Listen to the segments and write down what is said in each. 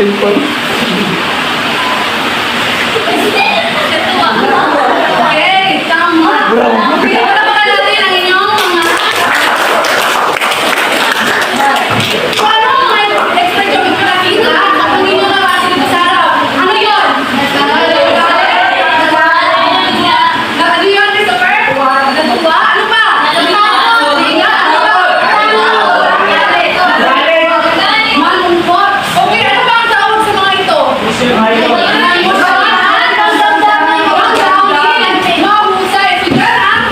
Cellphone. Okay, tama. Pinapalapakan natin ang inyong mga... Paano may expect yung ipinakita kapag hindi nyo nabasa dito sa araw? Ano yun? Ano yun, Christopher? Natuwa? Ano pa? Malungkot. Okay, ano ba ang tawag sa mga ito? Mahusay. Figure ang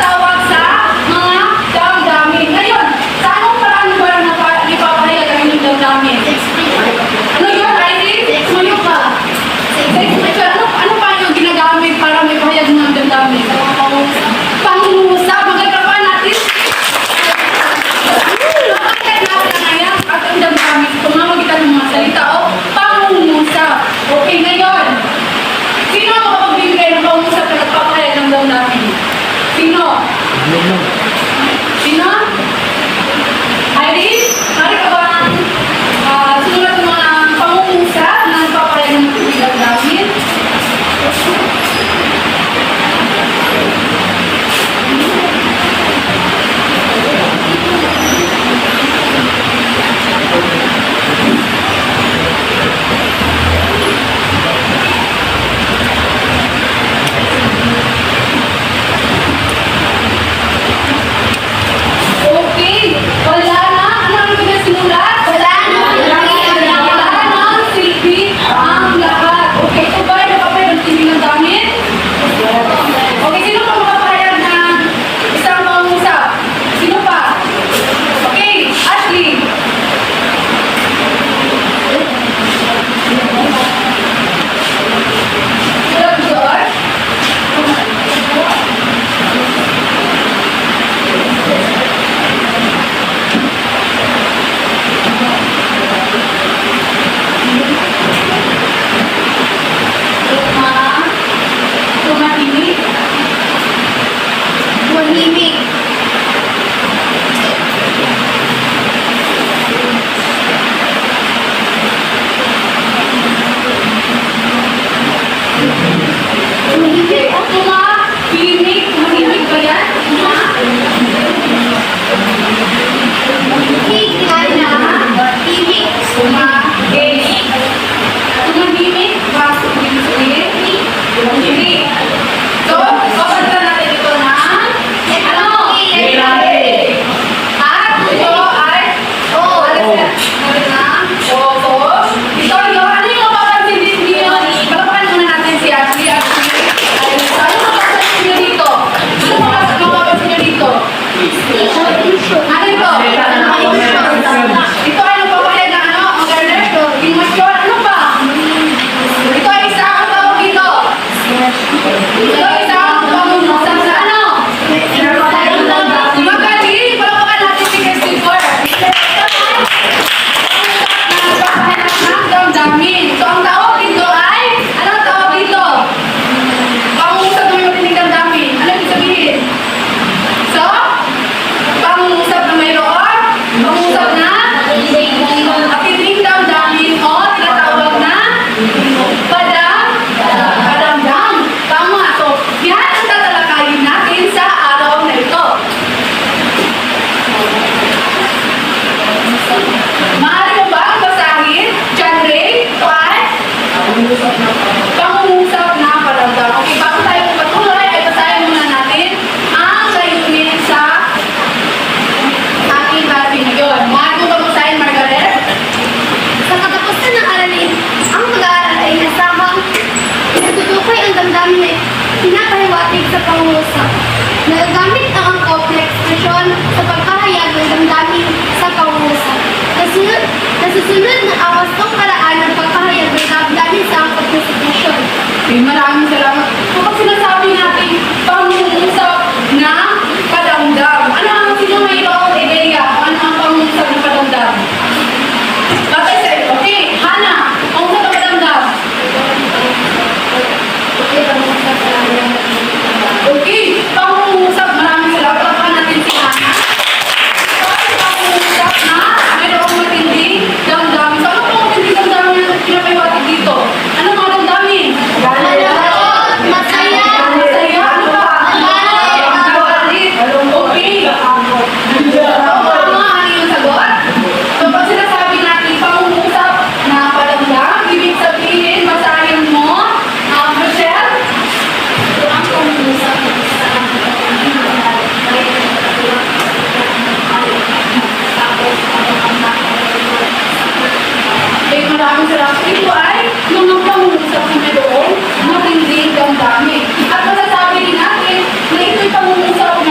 maraming salamat. Ito ay mga pangungusap na mayroong matinding damdamin. At masasabi din natin na ito'y pangungusap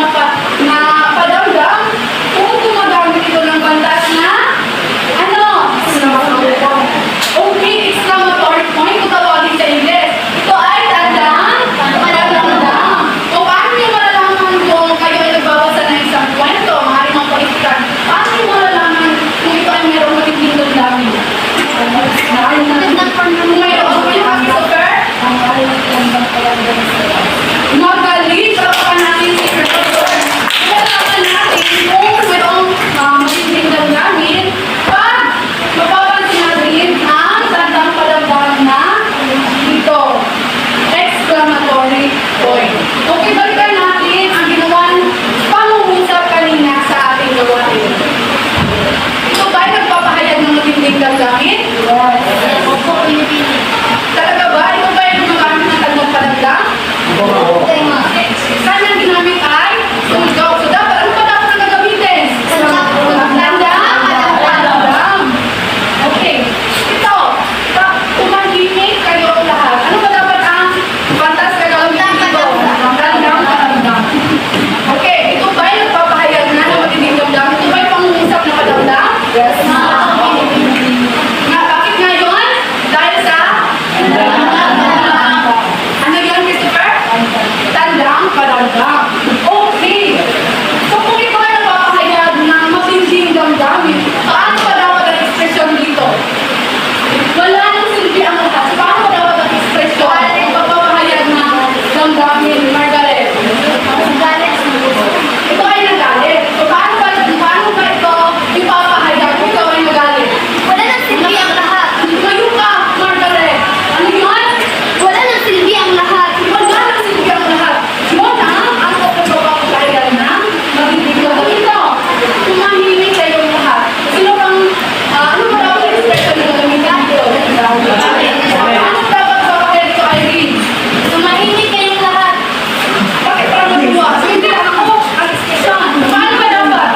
na padamdam kung gumagamit ito ng bandas na ano? Okay, exclamatory point kung tawagin sa Ingles. Ito ay tandang, madamdam. O paano niyo malalaman kung kayo ay nagbabasa ng isang kwento? Maaaring mga politikan. Paano niyo malalaman kung ito ay mayroong matinding damdamin? Mayroon po yung Christopher. Magaling. Salamat natin si Christopher. Malalaman natin kung mayroong matinding damdamin pag mapapansin natin ang tandang padamdam na ito. Exclamatory point. Okay, balikan natin ang ginawang pangungusap kanina sa ating gawain. Ito ba ay nagpapahayag ng matinding damdamin? Talaga ba? Ito ba ay gumagamit ng tandang padamdam? Saan ang ginamit ay? Sumigaw. So dapat, ano pa dapat ang gagamitin? Tandang padamdam. Okay. Ito, tumahimik kayo lahat. Ano ba dapat ang batas na gagamitin dito? Tandang padamdam. Okay, ito ba ay nagpapahayag na ng matinding damdamin? Ito ba ay pangungusap na padamdam? Yes. Nga, bakit nga yun? Dahil sa ano yun, Christopher? Tandang padamdam. Okay. So kung ito ay nagpapahayag ng matinding damdamin, paano pa dapat ang ekspresyon dito? Wala nang silbi ang lahat. So, paano pa dapat ang ekspresyon? Pagpapahayag ng damdamin, Margaret? Ito ay nagalit. So paano ba ito ipapahayag kung ikaw ay nagalit? Wala nang silbi ang lahat. Ngayon ka, Margaret. Ano yun? Wala nang silbi ang lahat. Wala nang silbi ang lahat. Yun ang pagpapahayag ng matinding damdamin. Ito, tumahimik kayong lahat. Sino bang, ano ba dapat ang expression na gagamitin dito? Ano dapat papahayag ito, Irene? Tumahimik kayong lahat. Bakit parang natuwa? So hindi ako ang expression. Paano ba dapat?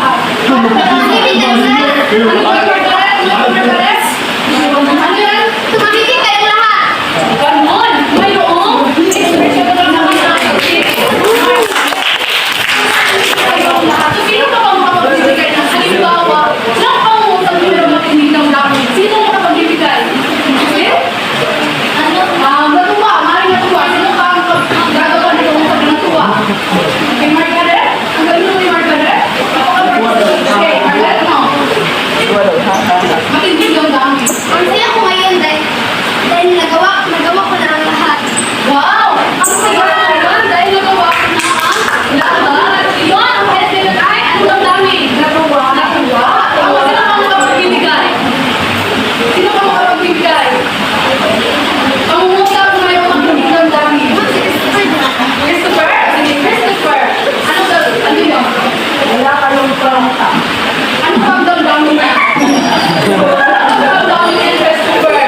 Tumahimik kayong lahat. Ano ba, Margaret? Ano ba, Margaret? Ano yan? Tumahimik kayong lahat. Ganon! Mayroong expression na lang naman natin. Kayong lahat. So, sino pa bang makapagbibigay ng halimbawa ng pangungusap nyo ng matinding damdamin? Sino makapagbibigay? Okay? Natuwa. Maring natuwa. Sino pa ang gagawa ng pangungusap na natuwa? Okay, Margaret? Ang galing mo ni Margaret? Okay, Margaret, no? Matinding damdamin. Ang saya ko ngayon dahil nagawa ko na ang lahat. Wow! Ang saya naman dahil nagawa ko na ang lahat. Yun, ang pwede nilagay. Anong damdamin? Natuwa. Natuwa. Tama, sino pa makapagbibigay? Sino pa makapagbibigay? Pangungusap na yung matinding damdamin. Christopher? Sige, Christopher. Ano yun? Wala kayong pramata. Ano pa ang damdamin niya? Ano ang damdamin niya, Christopher?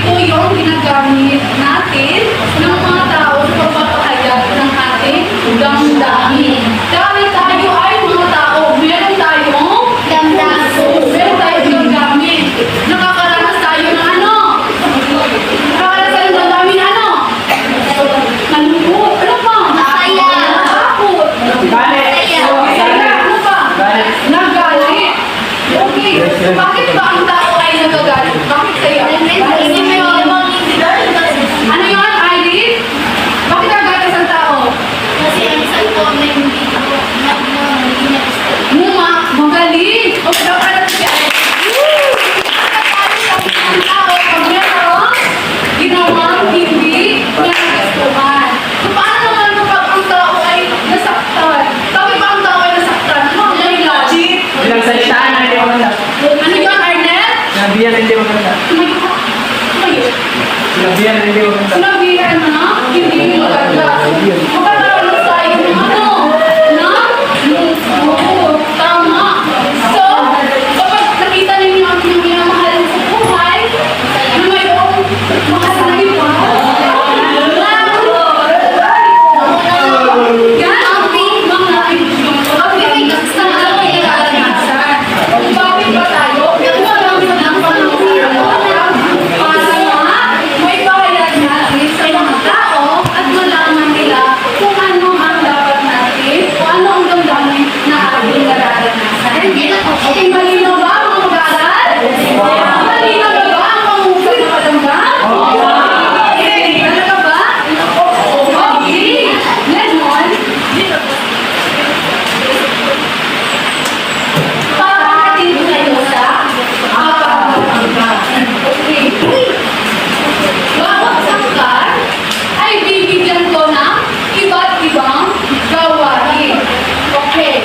ito yung ginagamit natin ng mga tao sa pagpapahayag ng ating damdamin. Dahil tayo ay mga tao, meron tayong meron tayong damdamin. Nakakaranas tayo ng ano? Nakakaranas tayo ng damdamin na ano? Malungkot. Ano pa? Masaya. Takot. Masaya. Ano pa? Nagalit. Okay. Bakit ba ang tao ay nagagalit? Bakit kaya? Ano yun, Irene? Bakit nagagalit ang tao? Muma, magaling. O, dapat natin siya. Ang tao, pag meron, ginawang hindi niya nagustuhan. So, paano naman kapag ang tao ay nasaktan? Bakit ba ang tao ay nasaktan? Ano ang logic? Bilang salitaan na hindi maganda. Ano yun, Arnett? Sinabihan na hindi maganda. Tumayo ka. Tumayo. Sinabihan na hindi maganda. Sinabihan mo na, hindi maganda. Magkakaroon tayo ng ano? Oo, tama. So, kapag nakita ninyo ang inyong minamahal sa buhay, na mayroong mahal na iba, yan ang mga kaibigan ko. Sa aking karanasan. Kung bakit ba tayo? Walang ng panahon para may pahayag natin sa mga tao at malaman nila kung ano ang dapat natin, kung ano ang damdamin na ating nararanasan. Okay, malinaw ba ang mga mag-aaral? Malinaw na ba ang pangusap ng kadamdam? Okay, talaga ba? Okay. Ganon. Papakatin ko kayo sa pagpapagpapag. Okay. Bawat sangkar ay bibigyan ko ng iba't ibang gawain. Okay.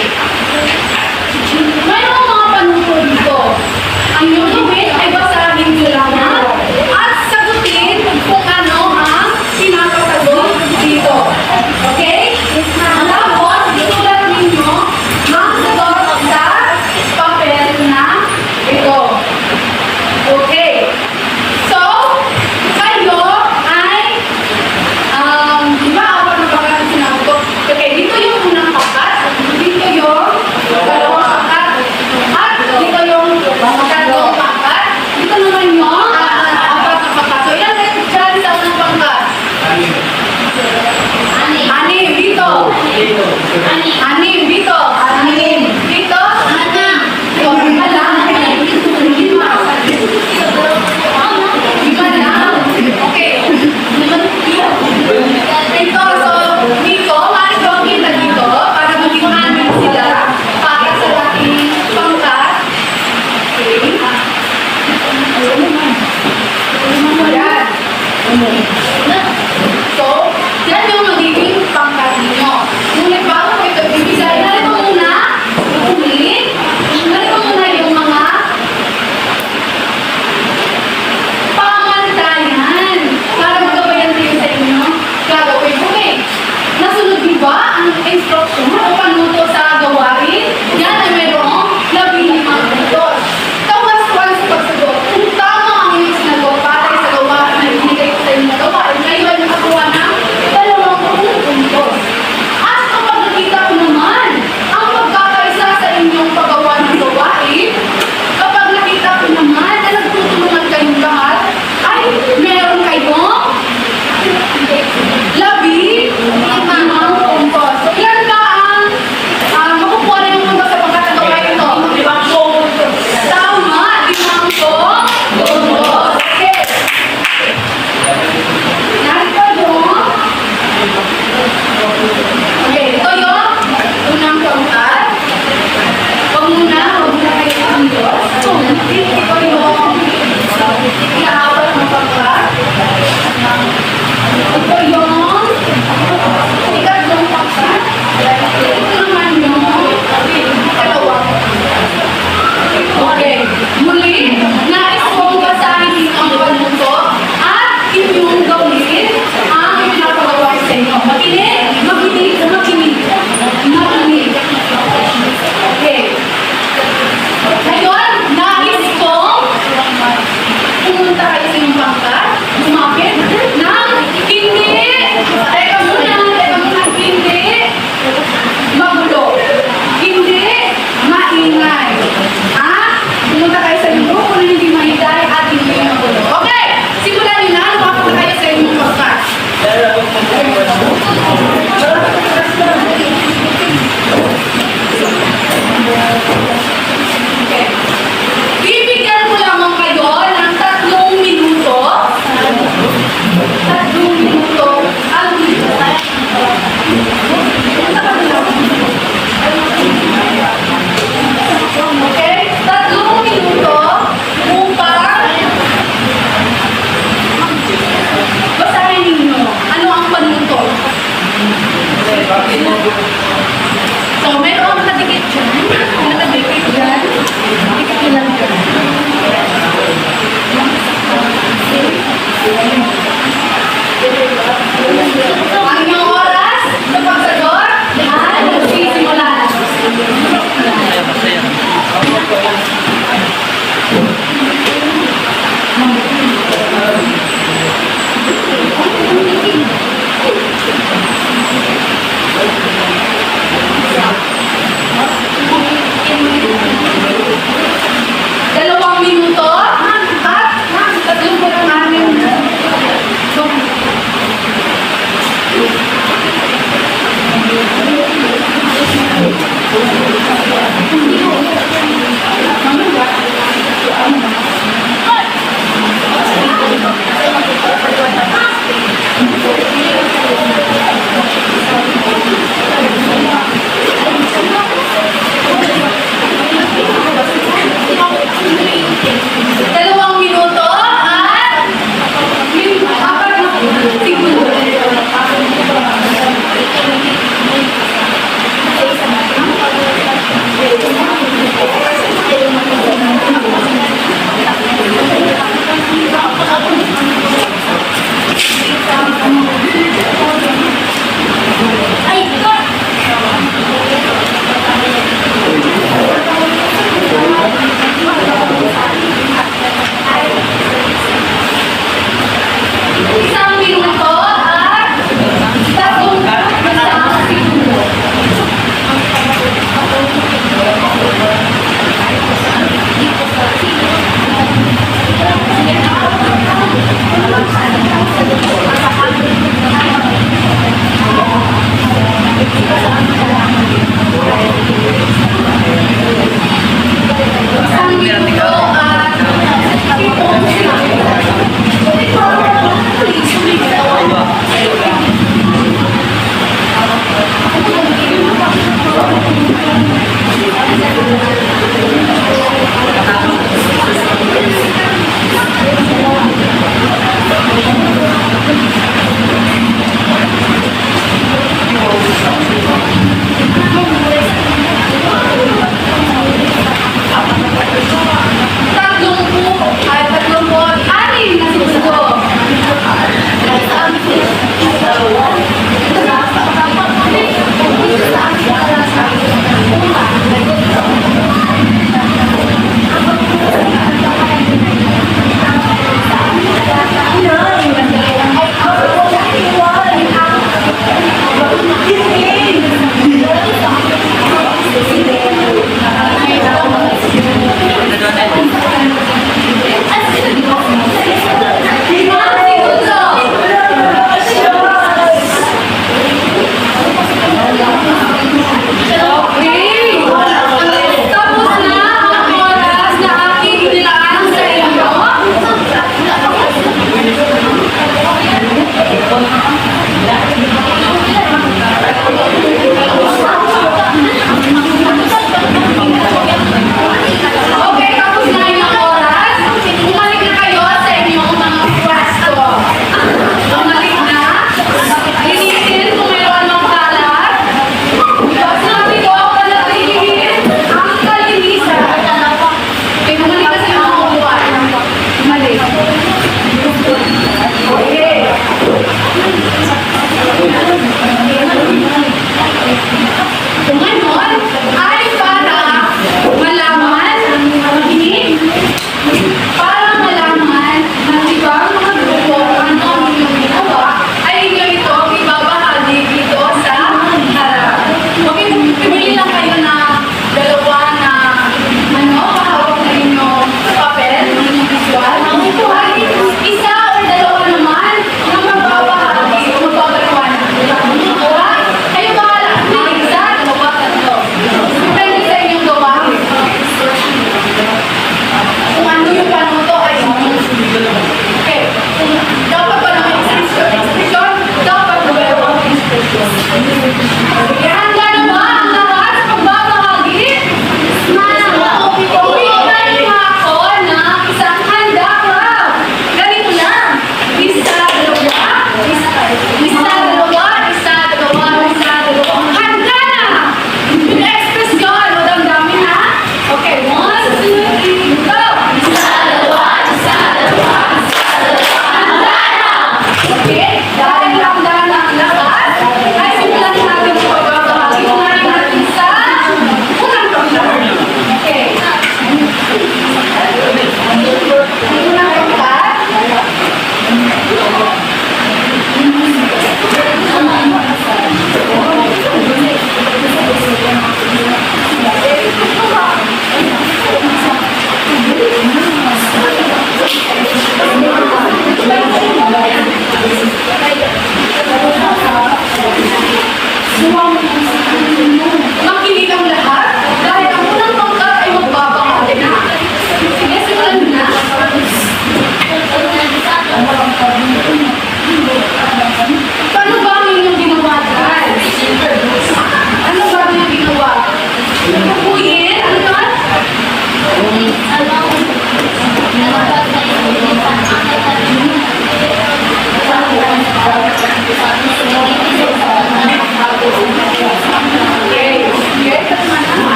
Mayroong mga panungkol dito. Ang inyong gawin ay basahin nyo lang at sagutin kung ano ang sinasagot dito. Okay? Tapos, isulat ninyo ang sagot sa papel na ito. Okay. So, kayo ay, di ba, apat na pakat na sinabi ko? Okay, dito yung unang pakat, dito yung dalawang pakat, at dito yung tatlong pakat, dito naman yung apat na pakat. So, ilan tayo dyan sa unang pakat? Anim, dito. Anim, dito. Anim, dito. O, lima lang. Lima lang. Okay. Dito, so, dito, maaari ko ang kita dito para maging anim sila para sa ating pangkat. Okay. Yan. So, yan yung magiging pangkat ninyo. Ngunit bago ko ito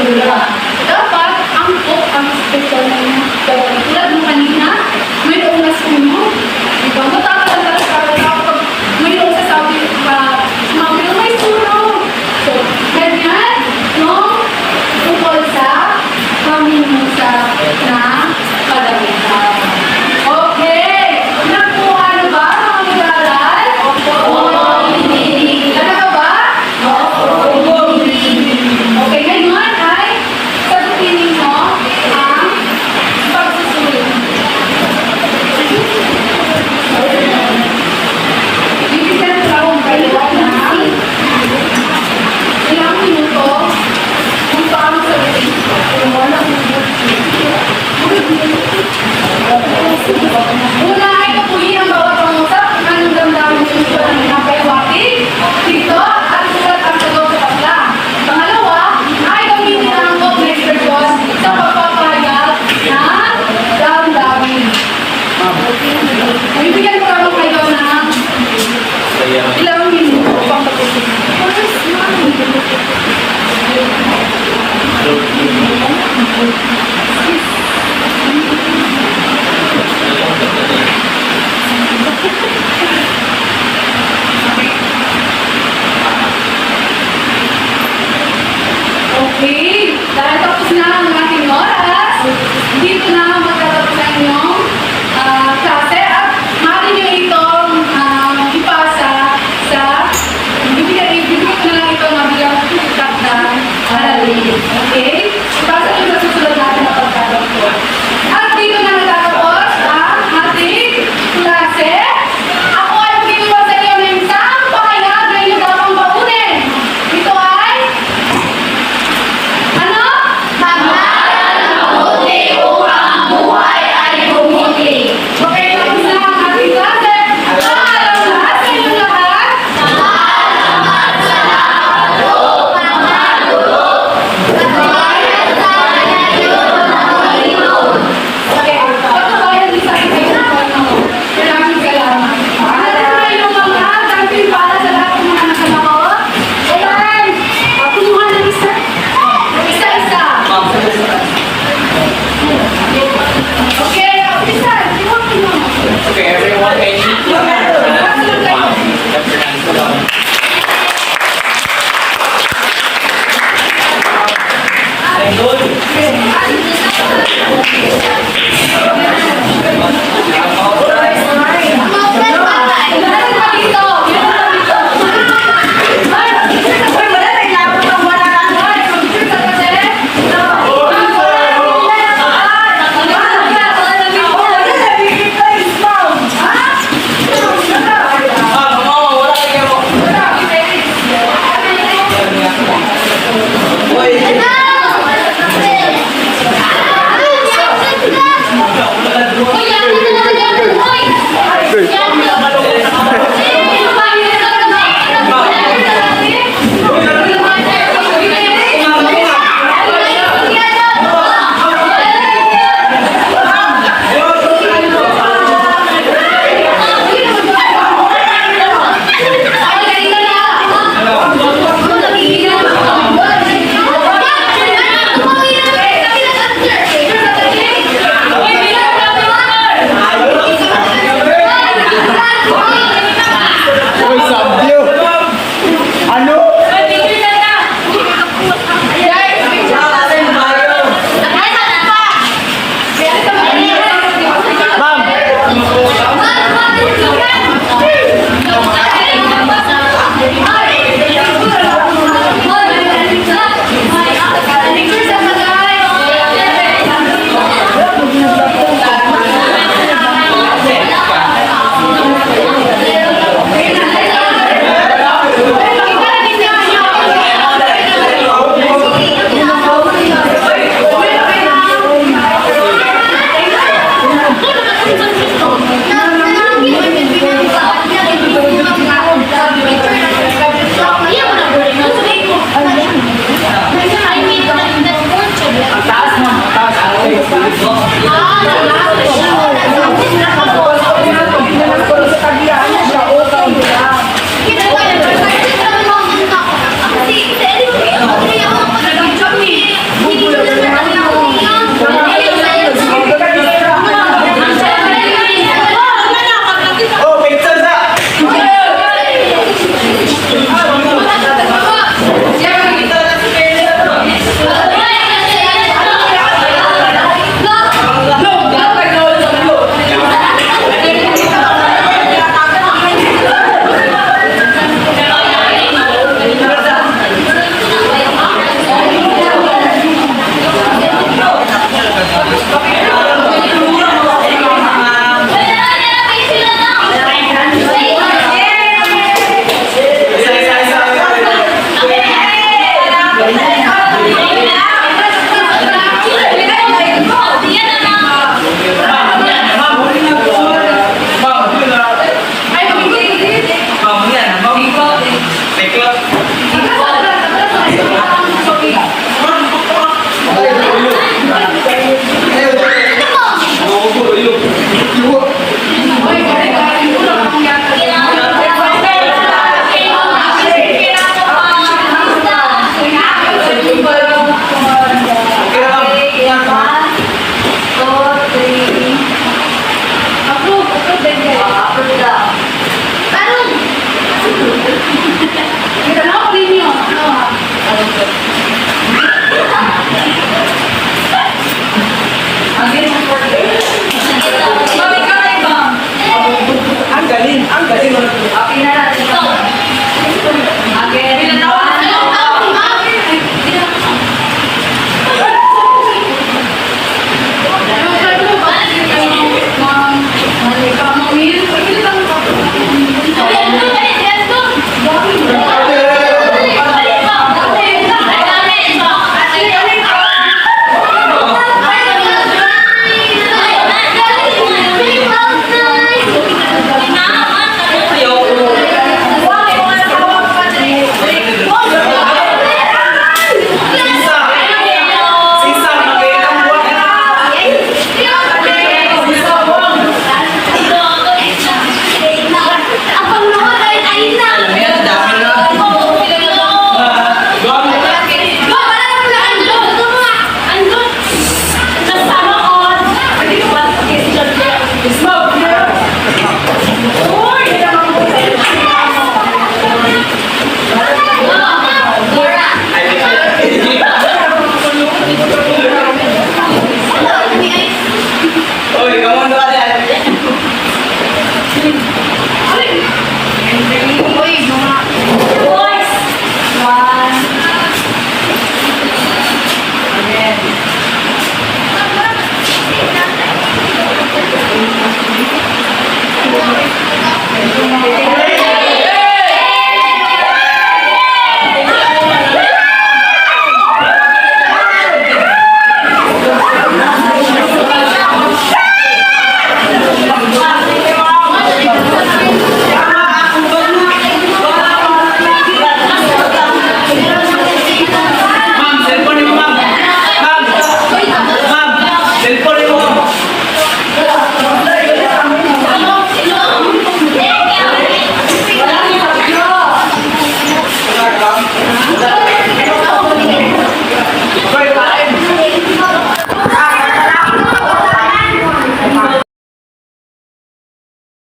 Dapat ang cook ang special na yung gawin. Tulad mo kanina, mayroong nasuno. Diba? Matatagal ka kapag mayroong sasabi ka, mami, may suno. So, ganyan, no? Tungkol sa paminusa na kalamitan. Okay! Nakuha na ba mga mag-aaral? Talaga ba? Okay, ngayon ay sagutin ninyo ang pagsusulit. Bibigyan ko lang kayo ng ilang minuto kung paano sagutin. Una ay kapuhin ang bawat pangusap kung anong damdamin nyo ng pinapaiwatig dito at sulat ang sagot sa tabla. Pangalawa ay gamitin ang cognitive response sa pagpapahayag ng damdamin. Bibigyan ko lang kayo ng ilang minuto pang pag-usap. Okay, dahil tapos na ang ating oras, dito na magtatapos ang inyong klase at maaari nyo itong ipasa sa bibigyan ko na lang ito mabigang tutak na aralin. Okay? Ipasa nyo sa susunod natin na pagkatapos. At dito na natatapos ang ating klase. Ako ay magiging sa inyo ng isang pahayag na inyo dapat baunin. Ito ay ano? Okay, tapos na ang ating klase. Paalam lahat sa inyong lahat. Okay, pagkabayan din sa akin kayo ng Panginoon. Maraming salamat. Alam mo yung mga damping para sa lahat ng mga nakalawa? Ayan! Kumuha ng isa. Isa-isa. Okay, isa. Tingnan. Okay, everyone, can you That's your hand. Good.